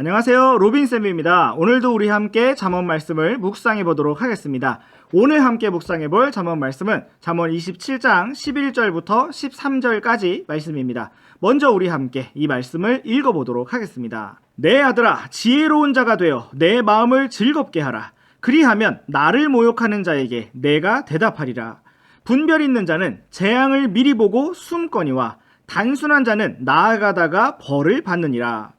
안녕하세요, 로빈쌤입니다. 오늘도 우리 함께 잠언 말씀을 묵상해 보도록 하겠습니다. 오늘 함께 묵상해 볼 잠언 말씀은 잠언 27장 11절부터 13절까지 말씀입니다. 먼저 우리 함께 이 말씀을 읽어보도록 하겠습니다. 내 아들아, 지혜로운 자가 되어 내 마음을 즐겁게 하라. 그리하면 나를 모욕하는 자에게 내가 대답하리라. 분별 있는 자는 재앙을 미리 보고 숨거니와 단순한 자는 나아가다가 벌을 받느니라.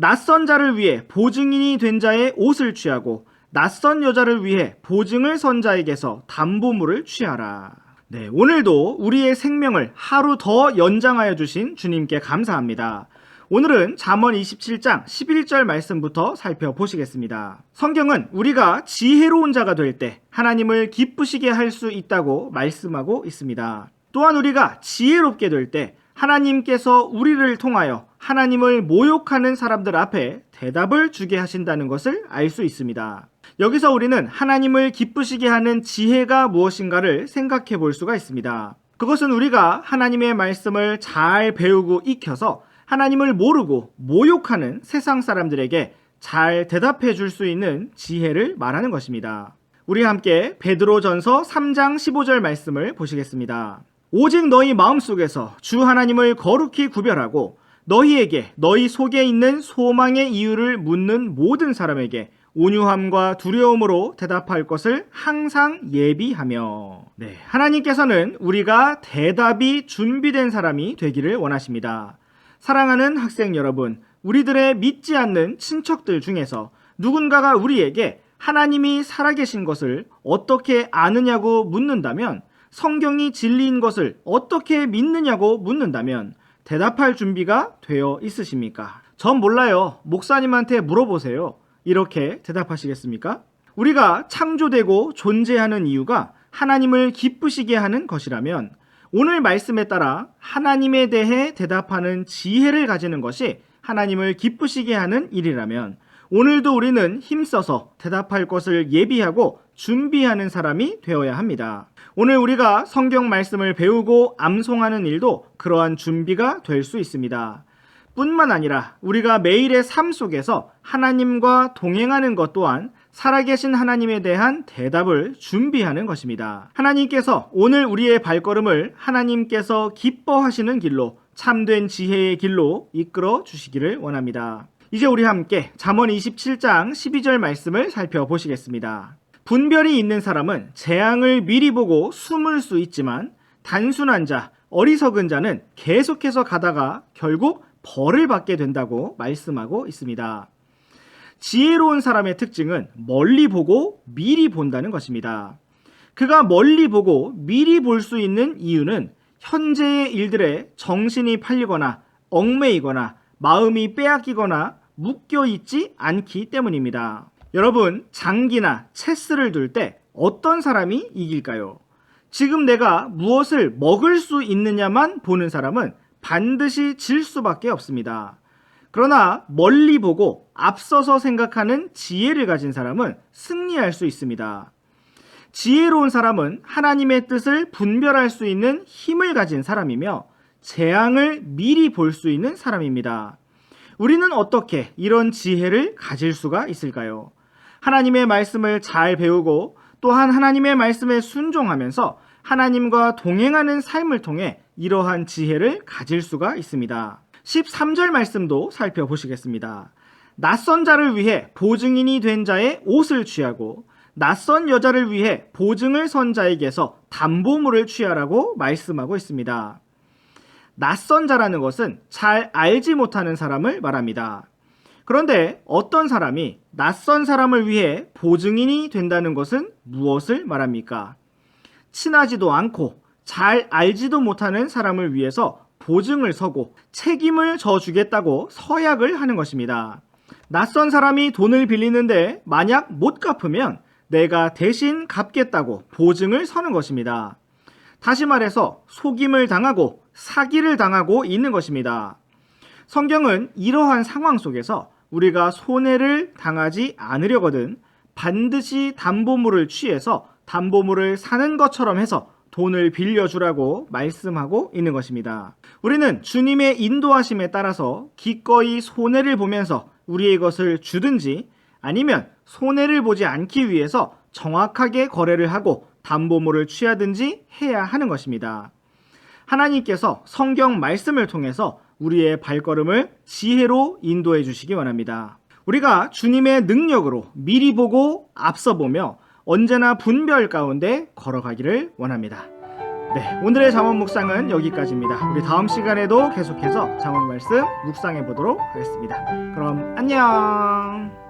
낯선 자를 위해 보증인이 된 자의 옷을 취하고 낯선 여자를 위해 보증을 선 자에게서 담보물을 취하라. 네, 오늘도 우리의 생명을 하루 더 연장하여 주신 주님께 감사합니다. 오늘은 잠언 27장 11절 말씀부터 살펴보시겠습니다. 성경은 우리가 지혜로운 자가 될 때 하나님을 기쁘시게 할 수 있다고 말씀하고 있습니다. 또한 우리가 지혜롭게 될 때 하나님께서 우리를 통하여 하나님을 모욕하는 사람들 앞에 대답을 주게 하신다는 것을 알 수 있습니다. 여기서 우리는 하나님을 기쁘시게 하는 지혜가 무엇인가를 생각해 볼 수가 있습니다. 그것은 우리가 하나님의 말씀을 잘 배우고 익혀서 하나님을 모르고 모욕하는 세상 사람들에게 잘 대답해 줄 수 있는 지혜를 말하는 것입니다. 우리 함께 베드로전서 3장 15절 말씀을 보시겠습니다. 오직 너희 마음속에서 주 하나님을 거룩히 구별하고 너희에게 너희 속에 있는 소망의 이유를 묻는 모든 사람에게 온유함과 두려움으로 대답할 것을 항상 예비하며. 네, 하나님께서는 우리가 대답이 준비된 사람이 되기를 원하십니다. 사랑하는 학생 여러분, 우리들의 믿지 않는 친척들 중에서 누군가가 우리에게 하나님이 살아계신 것을 어떻게 아느냐고 묻는다면, 성경이 진리인 것을 어떻게 믿느냐고 묻는다면 대답할 준비가 되어 있으십니까? 전 몰라요. 목사님한테 물어보세요. 이렇게 대답하시겠습니까? 우리가 창조되고 존재하는 이유가 하나님을 기쁘시게 하는 것이라면 오늘 말씀에 따라 하나님에 대해 대답하는 지혜를 가지는 것이 하나님을 기쁘시게 하는 일이라면 오늘도 우리는 힘써서 대답할 것을 예비하고 준비하는 사람이 되어야 합니다. 오늘 우리가 성경 말씀을 배우고 암송하는 일도 그러한 준비가 될 수 있습니다. 뿐만 아니라 우리가 매일의 삶 속에서 하나님과 동행하는 것 또한 살아계신 하나님에 대한 대답을 준비하는 것입니다. 하나님께서 오늘 우리의 발걸음을 하나님께서 기뻐하시는 길로, 참된 지혜의 길로 이끌어 주시기를 원합니다. 이제 우리 함께 잠언 27장 12절 말씀을 살펴보시겠습니다. 분별이 있는 사람은 재앙을 미리 보고 숨을 수 있지만 단순한 자, 어리석은 자는 계속해서 가다가 결국 벌을 받게 된다고 말씀하고 있습니다. 지혜로운 사람의 특징은 멀리 보고 미리 본다는 것입니다. 그가 멀리 보고 미리 볼 수 있는 이유는 현재의 일들에 정신이 팔리거나 얽매이거나 마음이 빼앗기거나 묶여있지 않기 때문입니다. 여러분, 장기나 체스를 둘 때 어떤 사람이 이길까요? 지금 내가 무엇을 먹을 수 있느냐만 보는 사람은 반드시 질 수밖에 없습니다. 그러나 멀리 보고 앞서서 생각하는 지혜를 가진 사람은 승리할 수 있습니다. 지혜로운 사람은 하나님의 뜻을 분별할 수 있는 힘을 가진 사람이며 재앙을 미리 볼 수 있는 사람입니다. 우리는 어떻게 이런 지혜를 가질 수가 있을까요? 하나님의 말씀을 잘 배우고 또한 하나님의 말씀에 순종하면서 하나님과 동행하는 삶을 통해 이러한 지혜를 가질 수가 있습니다. 13절 말씀도 살펴보시겠습니다. 낯선 자를 위해 보증인이 된 자의 옷을 취하고 낯선 여자를 위해 보증을 선 자에게서 담보물을 취하라고 말씀하고 있습니다. 낯선 자라는 것은 잘 알지 못하는 사람을 말합니다. 그런데 어떤 사람이 낯선 사람을 위해 보증인이 된다는 것은 무엇을 말합니까? 친하지도 않고 잘 알지도 못하는 사람을 위해서 보증을 서고 책임을 져주겠다고 서약을 하는 것입니다. 낯선 사람이 돈을 빌리는데 만약 못 갚으면 내가 대신 갚겠다고 보증을 서는 것입니다. 다시 말해서 속임을 당하고 사기를 당하고 있는 것입니다. 성경은 이러한 상황 속에서 우리가 손해를 당하지 않으려거든 반드시 담보물을 취해서 담보물을 사는 것처럼 해서 돈을 빌려주라고 말씀하고 있는 것입니다. 우리는 주님의 인도하심에 따라서 기꺼이 손해를 보면서 우리의 것을 주든지 아니면 손해를 보지 않기 위해서 정확하게 거래를 하고 담보물을 취하든지 해야 하는 것입니다. 하나님께서 성경 말씀을 통해서 우리의 발걸음을 지혜로 인도해 주시기 원합니다. 우리가 주님의 능력으로 미리 보고 앞서 보며 언제나 분별 가운데 걸어가기를 원합니다. 네, 오늘의 잠언 묵상은 여기까지입니다. 우리 다음 시간에도 계속해서 잠언 말씀 묵상해 보도록 하겠습니다. 그럼 안녕.